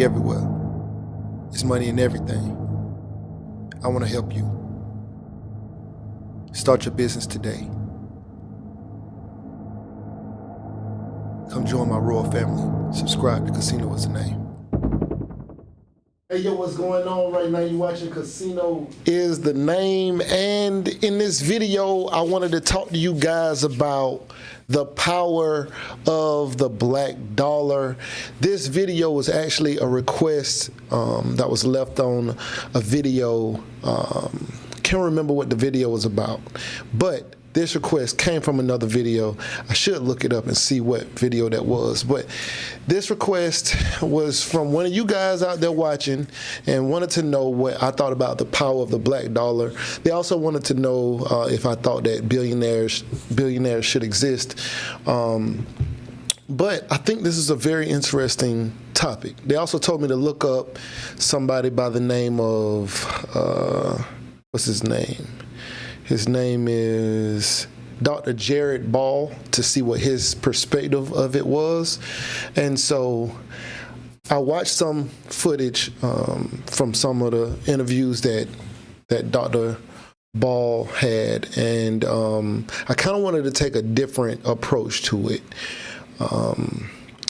everywhere. It's money in everything. I want to help you. Start your business today. Come join my royal family. Subscribe to Casino is the name. Hey, yo, what's going on right now? You watching Casino is the name, and in this video, I wanted to talk to you guys about the power of the black dollar. This video was actually a request that was left on a video. Can't remember what the video was about, but this request came from another video. I should look it up and see what video that was. But this request was from one of you guys out there watching and wanted to know what I thought about the power of the black dollar. They also wanted to know if I thought that billionaires should exist. But I think this is a very interesting topic. They also told me to look up somebody by the name of, what's his name? His name is Dr. Jared Ball, to see what his perspective of it was. And so I watched some footage from some of the interviews that Dr. Ball had, and I kind of wanted to take a different approach to it.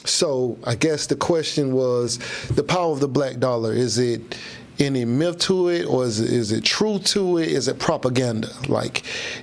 So I guess the question was, the power of the black dollar, is it any myth to it, or is it true to it? Is it propaganda? Like,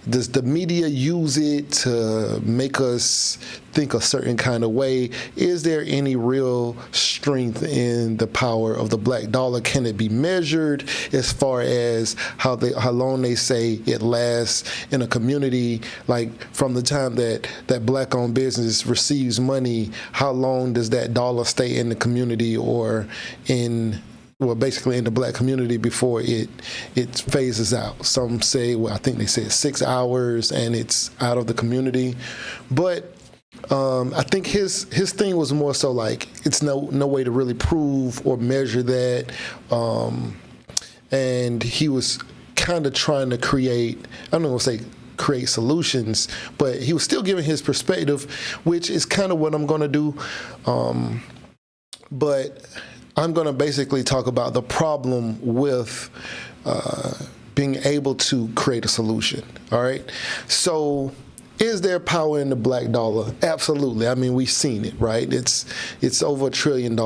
does the media use it to make us think a certain kind of way? Is there any real strength in the power of the black dollar? Can it be measured as far as how long they say it lasts in a community? Like, from the time that black-owned business receives money, how long does that dollar stay in the community, or basically in the black community before it phases out? Some say, well, I think they say it's 6 hours and it's out of the community. But I think his thing was more so like, it's no way to really prove or measure that. And he was kind of trying to create, I'm not gonna say create solutions, but he was still giving his perspective, which is kind of what I'm gonna do. But I'm going to basically talk about the problem with being able to create a solution. All right. So, is there power in the black dollar? Absolutely. I mean, we've seen it, right? It's over $1 trillion.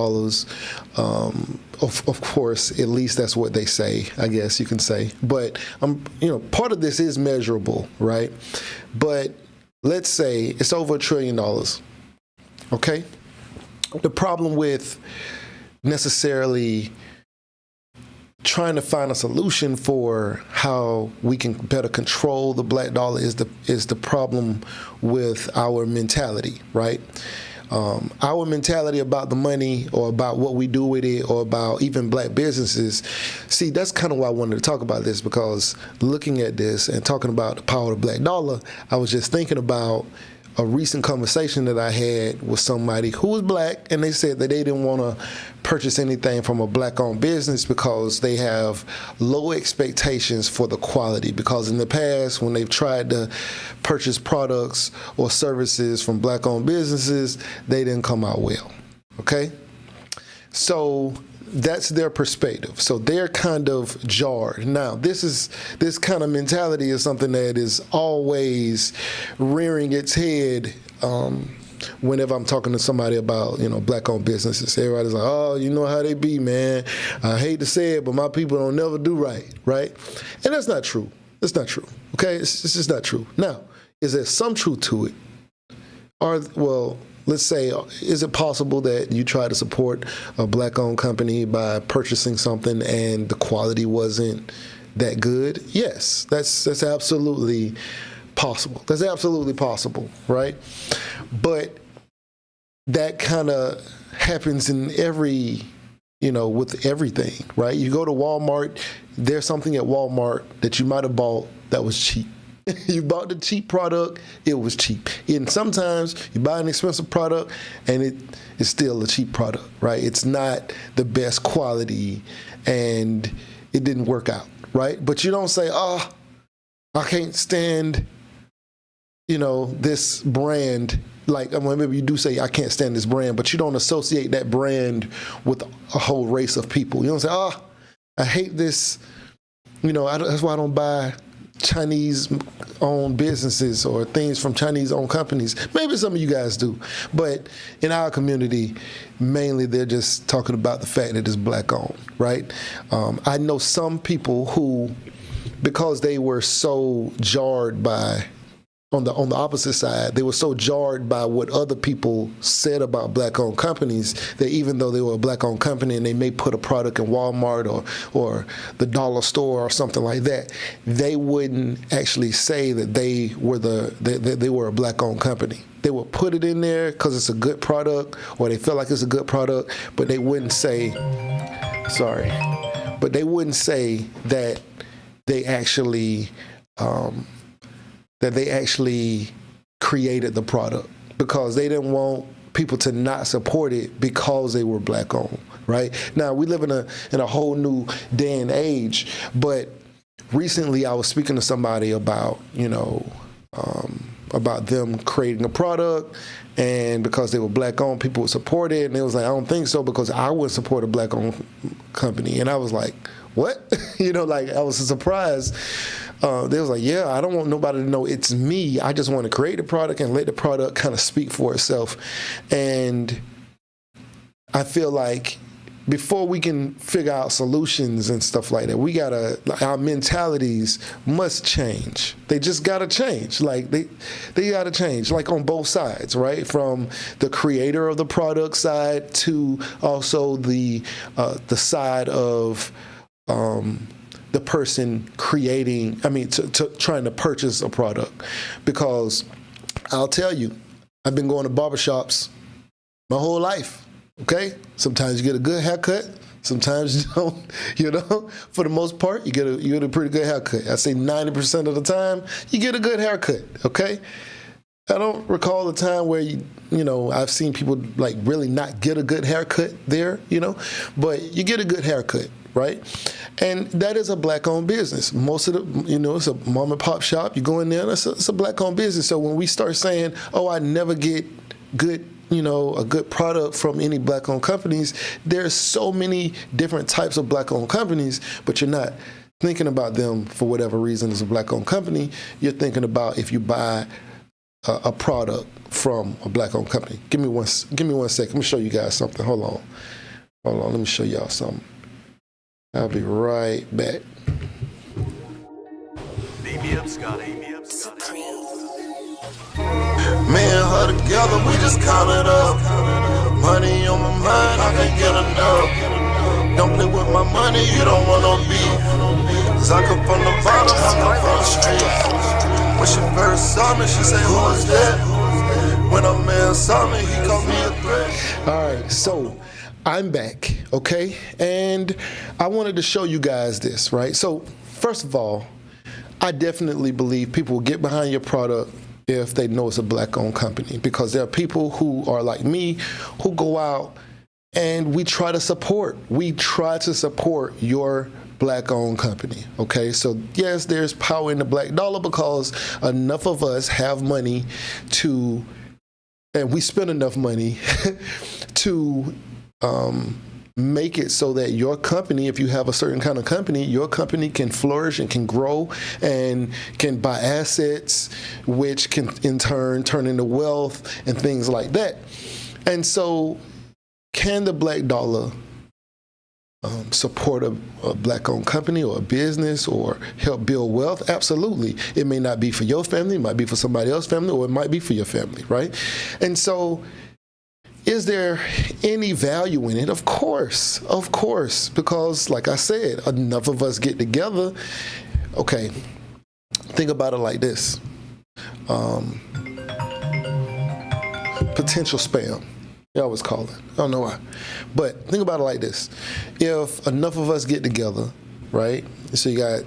Of course, at least that's what they say, I guess you can say. But part of this is measurable, right? But let's say it's over $1 trillion. Okay. The problem with necessarily trying to find a solution for how we can better control the black dollar is the problem with our mentality, right? Our mentality about the money, or about what we do with it, or about even black businesses. See, that's kind of why I wanted to talk about this, because looking at this and talking about the power of the black dollar, I was just thinking about a recent conversation that I had with somebody who was black, and they said that they didn't want to purchase anything from a black-owned business because they have low expectations for the quality. Because in the past, when they've tried to purchase products or services from black-owned businesses, they didn't come out well. Okay? So that's their perspective. So they're kind of jarred. Now, this kind of mentality is something that is always rearing its head whenever I'm talking to somebody about, black-owned businesses. Everybody's like, oh, you know how they be, man. I hate to say it, but my people don't never do right, right? And that's not true. It's not true, okay? It's just not true. Now, is there some truth to it? Let's say, is it possible that you try to support a black-owned company by purchasing something and the quality wasn't that good? Yes, that's absolutely possible. That's absolutely possible, right? But that kind of happens in with everything, right? You go to Walmart, there's something at Walmart that you might have bought that was cheap. You bought the cheap product, it was cheap. And sometimes you buy an expensive product and it's still a cheap product, right? It's not the best quality and it didn't work out, right? But you don't say, oh, I can't stand, this brand like, well, maybe you do say, I can't stand this brand, but you don't associate that brand with a whole race of people. You don't say, oh, I hate this, that's why I don't buy Chinese-owned businesses or things from Chinese-owned companies. Maybe some of you guys do. But in our community, mainly they're just talking about the fact that it's black-owned, right? I know some people who, because they were so jarred by, on the opposite side, they were so jarred by what other people said about black-owned companies that even though they were a black-owned company and they may put a product in Walmart or the dollar store or something like that, they wouldn't actually say that they were a black-owned company. They would put it in there because it's a good product or they feel like it's a good product, but they wouldn't say, but they wouldn't say that they actually created the product, because they didn't want people to not support it because they were black owned, right? Now we live in a whole new day and age, but recently I was speaking to somebody about, about them creating a product, and because they were black owned, people would support it, and they was like, I don't think so, because I would support a black owned company. And I was like, what? I was surprised. They was like, yeah, I don't want nobody to know it's me. I just want to create the product and let the product kind of speak for itself. And I feel like before we can figure out solutions and stuff like that, our mentalities must change. They just gotta change. Like they gotta change, like on both sides, right? From the creator of the product side to also the side of the person trying to purchase a product. Because I'll tell you, I've been going to barbershops my whole life, okay? Sometimes you get a good haircut, sometimes you don't, For the most part, you get a pretty good haircut. I say 90% of the time, you get a good haircut, okay? I don't recall a time where I've seen people like really not get a good haircut there, but you get a good haircut, right? And that is a black-owned business. Most of the, it's a mom and pop shop. You go in there, it's a black-owned business. So when we start saying, oh, I never get good, a good product from any black-owned companies, there's so many different types of black-owned companies, but you're not thinking about them for whatever reason as a black-owned company. You're thinking about if you buy a product from a black-owned company. Give me one second. Let me show you guys something. Hold on. Let me show y'all something. I'll be right back. Beat me up, Scotty. Me and her together, we just count it up. Money on my mind, I can't get enough. Don't play with my money, you don't want no beef. Cause I come from the bottom, I come from the streets. When she first saw me, she said, who is that? When a man saw me, he called me a threat. Alright, so I'm back, okay? And I wanted to show you guys this, right? So, first of all, I definitely believe people will get behind your product if they know it's a black-owned company, because there are people who are like me who go out and we try to support your black-owned company, okay? So, yes, there's power in the black dollar because enough of us have money and we spend enough money to make it so that your company, if you have a certain kind of company, your company can flourish and can grow and can buy assets, which can in turn turn into wealth and things like that. And so can the black dollar support a black-owned company or a business or help build wealth? Absolutely. It may not be for your family, it might be for somebody else's family, or it might be for your family, right? And so is there any value in it? Of course, because like I said, enough of us get together. Okay, think about it like this. Potential spam. They always call it. I don't know why. But think about it like this. If enough of us get together, right? So you got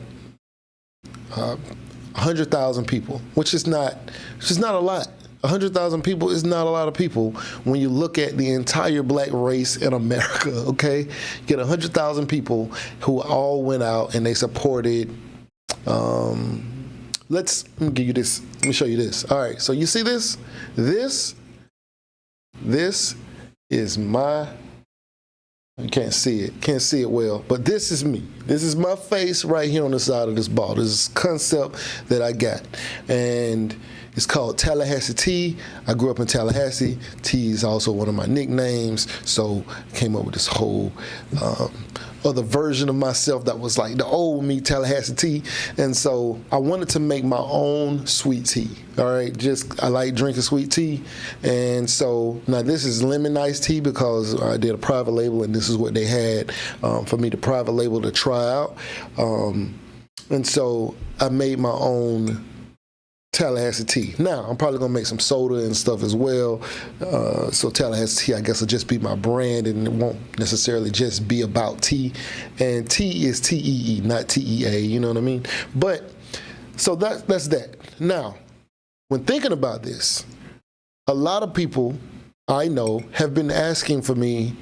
100,000 people, which is not a lot. 100,000 people is not a lot of people when you look at the entire black race in America, okay? You get 100,000 people who all went out and they supported, let me give you this, let me show you this. All right, so you see this? This This is my, you can't see it well, but this is me. This is my face right here on the side of this bottle. This is concept that I got. And it's called Tallahassee Tea. I grew up in Tallahassee. Tea is also one of my nicknames. So I came up with this whole other version of myself that was like the old me, Tallahassee Tea. And so I wanted to make my own sweet tea. All right, I like drinking sweet tea. And so now this is lemon iced tea because I did a private label and this is what they had for me to private label to try out. And so I made my own Tallahassee tea. Now, I'm probably going to make some soda and stuff as well. So Tallahassee tea, I guess, will just be my brand and it won't necessarily just be about tea. And tea is T-E-E, not T-E-A, you know what I mean? But, so that's that. Now, when thinking about this, a lot of people I know have been asking for me,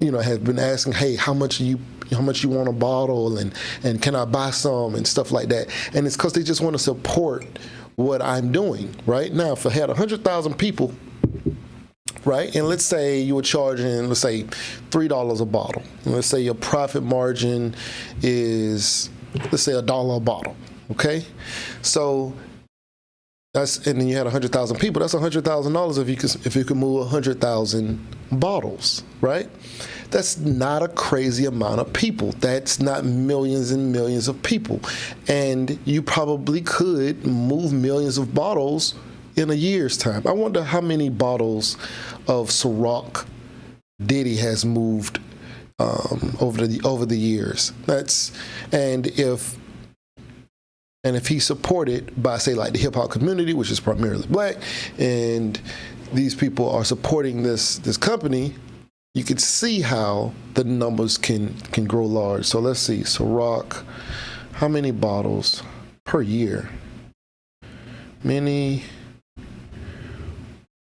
have been asking, hey, how much you want a bottle and can I buy some and stuff like that. And it's because they just want to support what I'm doing, right? Now, if I had 100,000 people, right, and let's say you were charging, let's say $3 a bottle. And let's say your profit margin is, let's say $1 a bottle, okay? So and then you had 100,000 people. That's $100,000 if you could move 100,000 bottles, right? That's not a crazy amount of people. That's not millions and millions of people. And you probably could move millions of bottles in a year's time. I wonder how many bottles of Ciroc Diddy has moved over the years. And if he's supported by, say, like the hip hop community, which is primarily black, and these people are supporting this company, you can see how the numbers can grow large. So let's see, Ciroc, how many bottles per year? Many.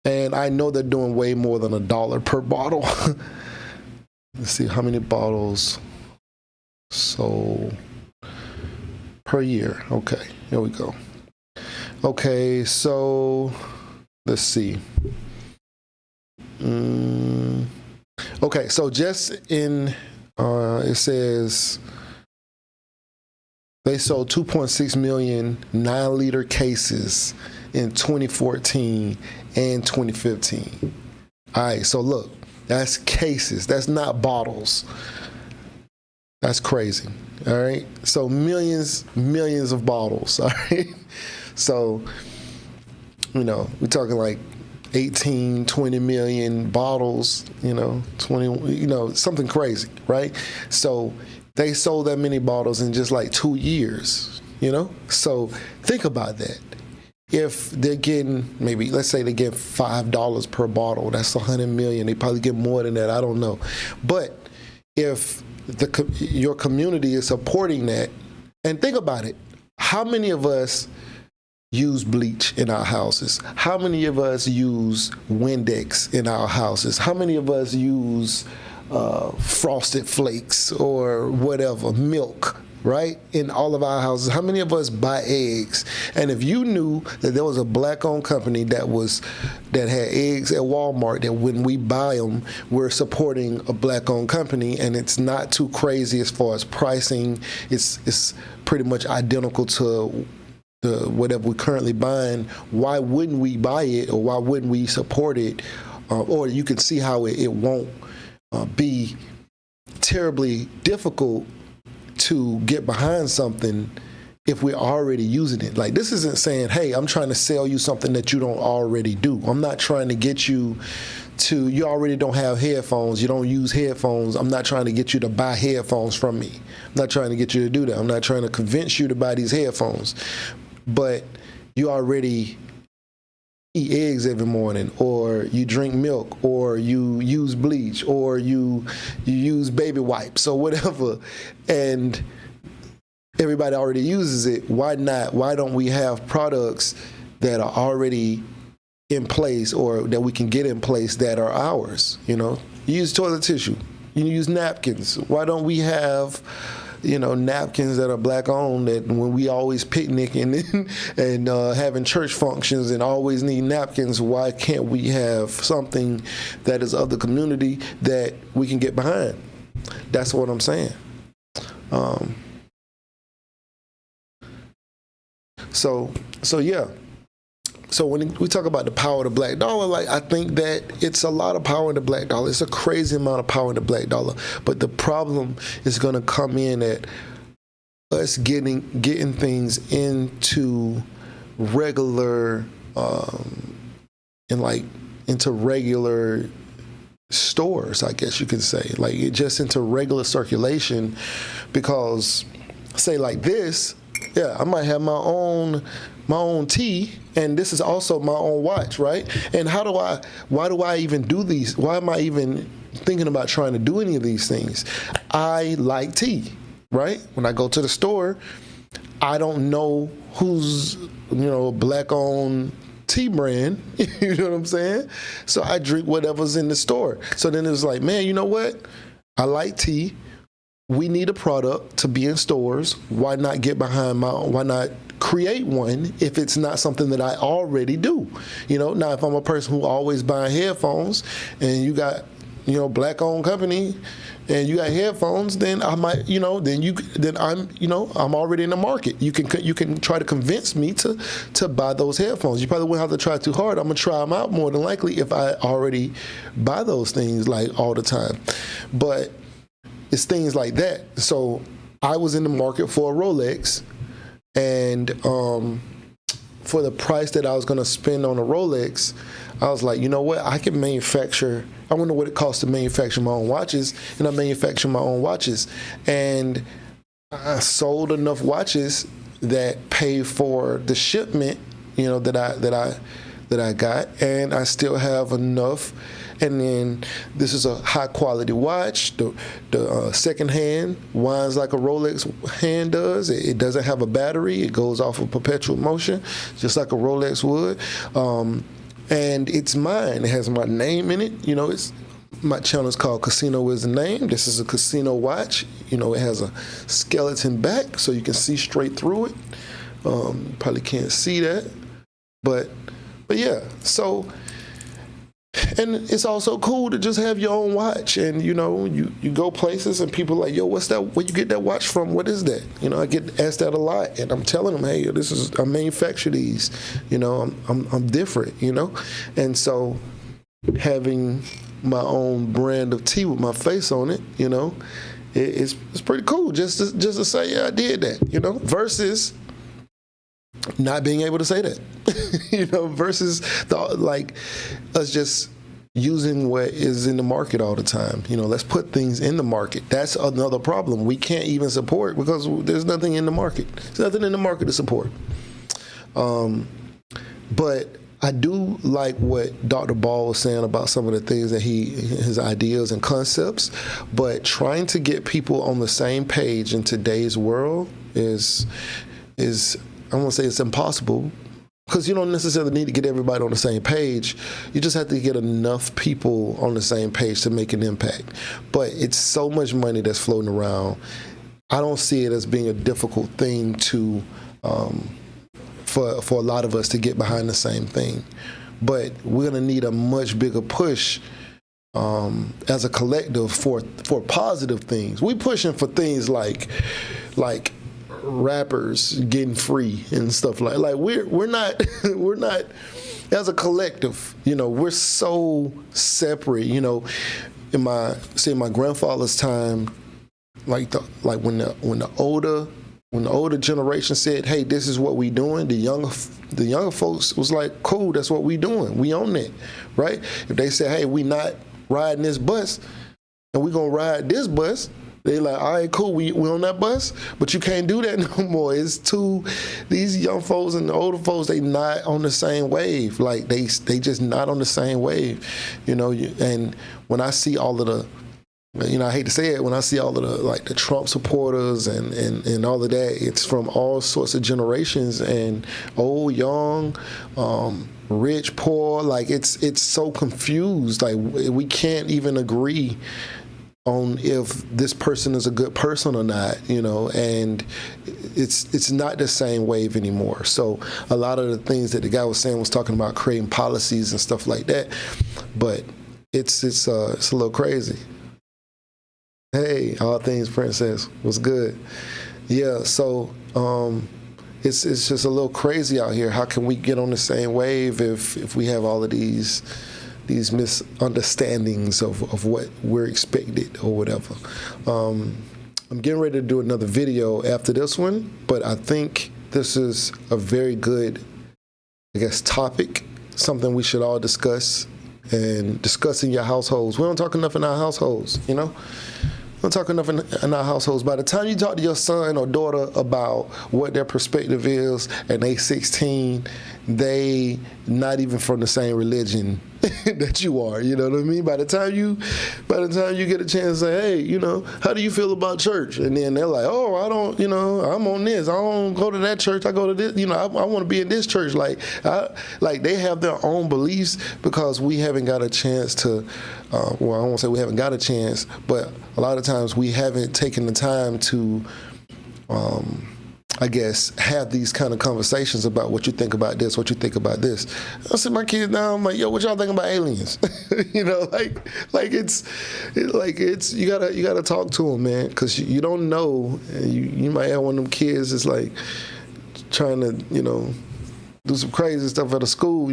And I know they're doing way more than $1 per bottle. Let's see, how many bottles sold per year. Okay, here we go. Okay, so let's see. Okay, so just in, it says they sold 2.6 million 9-liter cases in 2014 and 2015. All right, so look, that's cases. That's not bottles. That's crazy. All right. So millions of bottles. All right. So, we're talking like 18, 20 million bottles, 20, something crazy, right? So they sold that many bottles in just like 2 years, So think about that. If they're getting maybe, let's say they get $5 per bottle, that's 100 million. They probably get more than that. I don't know. But if your community is supporting that, and think about it, how many of us use bleach in our houses? How many of us use Windex in our houses? How many of us use Frosted Flakes or whatever, milk, right, in all of our houses? How many of us buy eggs? And if you knew that there was a black-owned company that had eggs at Walmart, that when we buy them, we're supporting a black-owned company, and it's not too crazy as far as pricing. It's pretty much identical to whatever we're currently buying. Why wouldn't we buy it, or why wouldn't we support it? Or you can see how it won't be terribly difficult to get behind something if we're already using it. Like, this isn't saying, hey, I'm trying to sell you something that you don't already do. I'm not trying to get you already don't have headphones, you don't use headphones. I'm not trying to get you to buy headphones from me. I'm not trying to get you to do that. I'm not trying to convince you to buy these headphones. But you already eat eggs every morning, or you drink milk, or you use bleach, or you use baby wipes, or whatever, and everybody already uses it. Why not? Why don't we have products that are already in place, or that we can get in place, that are ours? You use toilet tissue, you use napkins. Why don't we have napkins that are black owned, that when we always picnicking and having church functions and always need napkins, why can't we have something that is of the community that we can get behind? That's what I'm saying. So yeah. So when we talk about the power of the black dollar, like, I think that it's a lot of power in the black dollar. It's a crazy amount of power in the black dollar. But the problem is going to come in at us getting things into regular, into regular stores, I guess you could say, like, just into regular circulation. Because, say like this, yeah, I might have my own tea, and this is also my own watch, right? And why do I even do these? Why am I even thinking about trying to do any of these things? I like tea, right? When I go to the store, I don't know who's, black-owned tea brand, you know what I'm saying? So I drink whatever's in the store. So then it was like, man, you know what? I like tea. We need a product to be in stores. Why not get behind why not create one if it's not something that I already do? Now if I'm a person who always buying headphones, and you got, black owned company, and you got headphones, then I might, then I'm already in the market. You can try to convince me to buy those headphones. You probably wouldn't have to try too hard. I'm gonna try them out more than likely if I already buy those things like all the time. But it's things like that. So I was in the market for a Rolex, and for the price that I was going to spend on a Rolex, I was like, you know what? I can manufacture. I wonder what it costs to manufacture my own watches, and I manufacture my own watches. And I sold enough watches that paid for the shipment, that I got, and I still have enough. And then this is a high quality watch. The second hand winds like a Rolex hand does. It doesn't have a battery. It goes off of perpetual motion, just like a Rolex would. And it's mine. It has my name in it. It's my channel is called Casino Is the Name. This is a casino watch. It has a skeleton back, so you can see straight through it. You probably can't see that, but yeah. So. And it's also cool to just have your own watch, and you go places and people are like, yo, what's that? Where you get that watch from? What is that? I get asked that a lot, and I'm telling them, hey, I manufacture these. I'm different. And so having my own brand of tea with my face on it, it's pretty cool just to say, yeah, I did that. Versus not being able to say that, versus us just using what is in the market all the time. Let's put things in the market. That's another problem. We can't even support because there's nothing in the market. There's nothing in the market to support. But I do like what Dr. Ball was saying about some of the things that his ideas and concepts, but trying to get people on the same page in today's world is I won't say it's impossible, because you don't necessarily need to get everybody on the same page. You just have to get enough people on the same page to make an impact. But it's so much money that's floating around. I don't see it as being a difficult thing to for a lot of us to get behind the same thing. But we're going to need a much bigger push as a collective for positive things. We pushing for things like rappers getting free and stuff like we're not as a collective, we're so separate. In my grandfather's time, when the older generation said, hey, this is what we doing, the younger folks was like, cool, that's what we doing, we own it, right? If they say, hey, we not riding this bus and we gonna ride this bus, they like, all right, cool, we on that bus, but you can't do that no more. It's these young folks and the older folks, they not on the same wave. Like they just not on the same wave, and when I see all of the, I hate to say it, when I see all of the Trump supporters and all of that, it's from all sorts of generations, and old, young, rich, poor, it's so confused. Like we can't even agree on if this person is a good person or not, and it's not the same wave anymore. So a lot of the things that the guy was saying was talking about creating policies and stuff like that, but it's a little crazy. Hey, all things princess, what's good? Yeah, so it's just a little crazy out here. How can we get on the same wave if we have all of these misunderstandings of what we're expected or whatever? I'm getting ready to do another video after this one, but I think this is a very good, topic, something we should all discuss and discuss in your households. We don't talk enough in our households, We don't talk enough in our households. By the time you talk to your son or daughter about what their perspective is and they 16, they not even from the same religion that you are. You know what I mean? By the time you get a chance to say, hey, how do you feel about church? And then they're like, oh, I don't, I'm on this. I don't go to that church. I go to this. I want to be in this church. Like they have their own beliefs because we haven't got a chance to. Well, I won't say we haven't got a chance, but a lot of times we haven't taken the time to. Have these kind of conversations about what you think about this, what you think about this. I sit my kids down, I'm like, yo, what y'all think about aliens? You gotta talk to them, man, because you don't know. You might have one of them kids that's like trying to, do some crazy stuff at a school,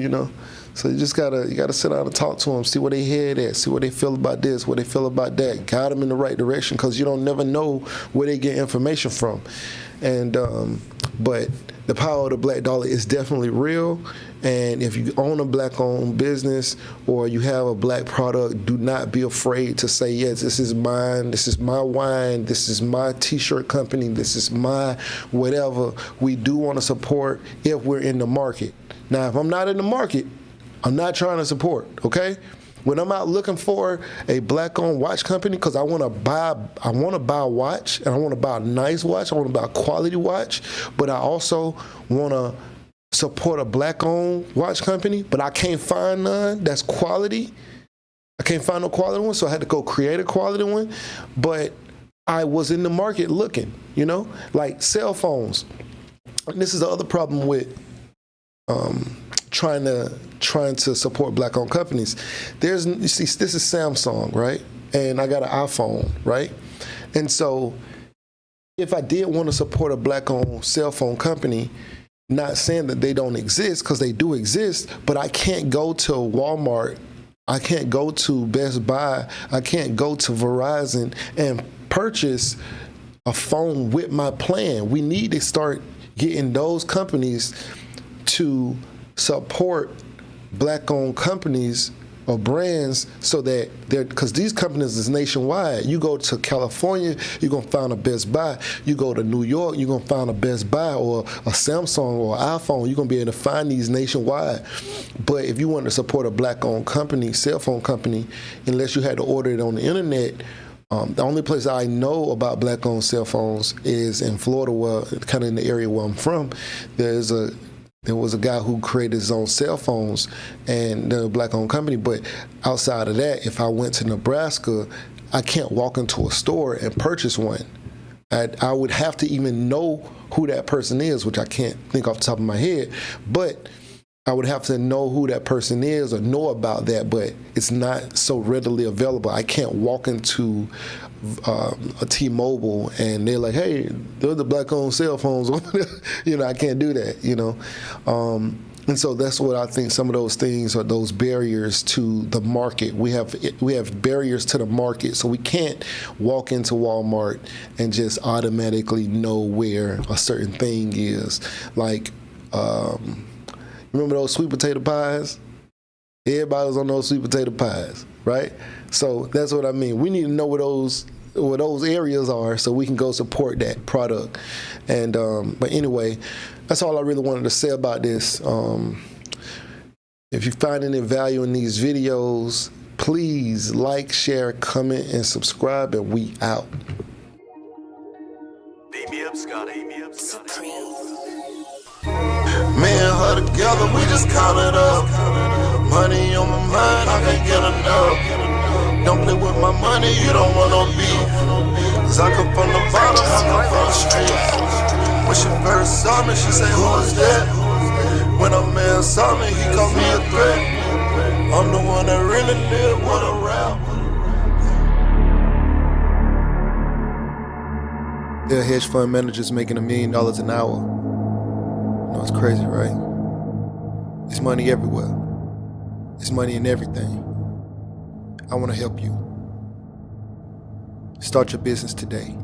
So you gotta sit down and talk to them, see where they head at, see what they feel about this, what they feel about that, guide them in the right direction, because you don't never know where they get information from. And but the power of the black dollar is definitely real. And if you own a black-owned business or you have a black product, do not be afraid to say, yes, this is mine, this is my wine, this is my T-shirt company, this is my whatever. We do want to support if we're in the market. Now, if I'm not in the market, I'm not trying to support, okay? When I'm out looking for a black-owned watch company, because I want to buy a watch, and I want to buy a nice watch, I want to buy a quality watch, but I also want to support a black-owned watch company, but I can't find none that's quality. I can't find no quality one, so I had to go create a quality one. But I was in the market looking, like cell phones. And this is the other problem with trying to support black-owned companies. This is Samsung, right? And I got an iPhone, right? And so if I did want to support a black-owned cell phone company, not saying that they don't exist, because they do exist, but I can't go to Walmart, I can't go to Best Buy, I can't go to Verizon and purchase a phone with my plan. We need to start getting those companies to support black-owned companies or brands, so that because these companies is nationwide. You go to California, you're gonna find a Best Buy. You go to New York, you're gonna find a Best Buy or a Samsung or iPhone. You're gonna be able to find these nationwide. But if you want to support a black-owned company, cell phone company, unless you had to order it on the internet, the only place I know about black-owned cell phones is in Florida, kind of in the area where I'm from. There was a guy who created his own cell phones, and they're a black-owned company. But outside of that, if I went to Nebraska, I can't walk into a store and purchase one. I would have to even know who that person is, which I can't think off the top of my head. But I would have to know who that person is or know about that, but it's not so readily available. I can't walk into a T-Mobile and they're like, hey, they're the black-owned cell phones. I can't do that, And so that's what I think some of those things are, those barriers to the market. We have barriers to the market, so we can't walk into Walmart and just automatically know where a certain thing is. Like, remember those sweet potato pies? Everybody was on those sweet potato pies, right? So that's what I mean. We need to know where those areas are so we can go support that product. And but anyway, that's all I really wanted to say about this. If you find any value in these videos, please like, share, comment, and subscribe, and we out. Beat me up, Scotty. Beat me up, Scotty. Me and her together, we just count it up. Money on my mind, I can't get enough. Don't play with my money, you don't want no beef. Cause I come from the bottom, I come from the street. When she first saw me, she say, who is that? When a man saw me, he called me a threat. I'm the one that really live with a rap. There are hedge fund managers making $1 million an hour. You know, it's crazy, right? There's money everywhere. There's money in everything. I want to help you. Start your business today.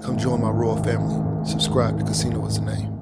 Come join my royal family. Subscribe to Casino Is the Name.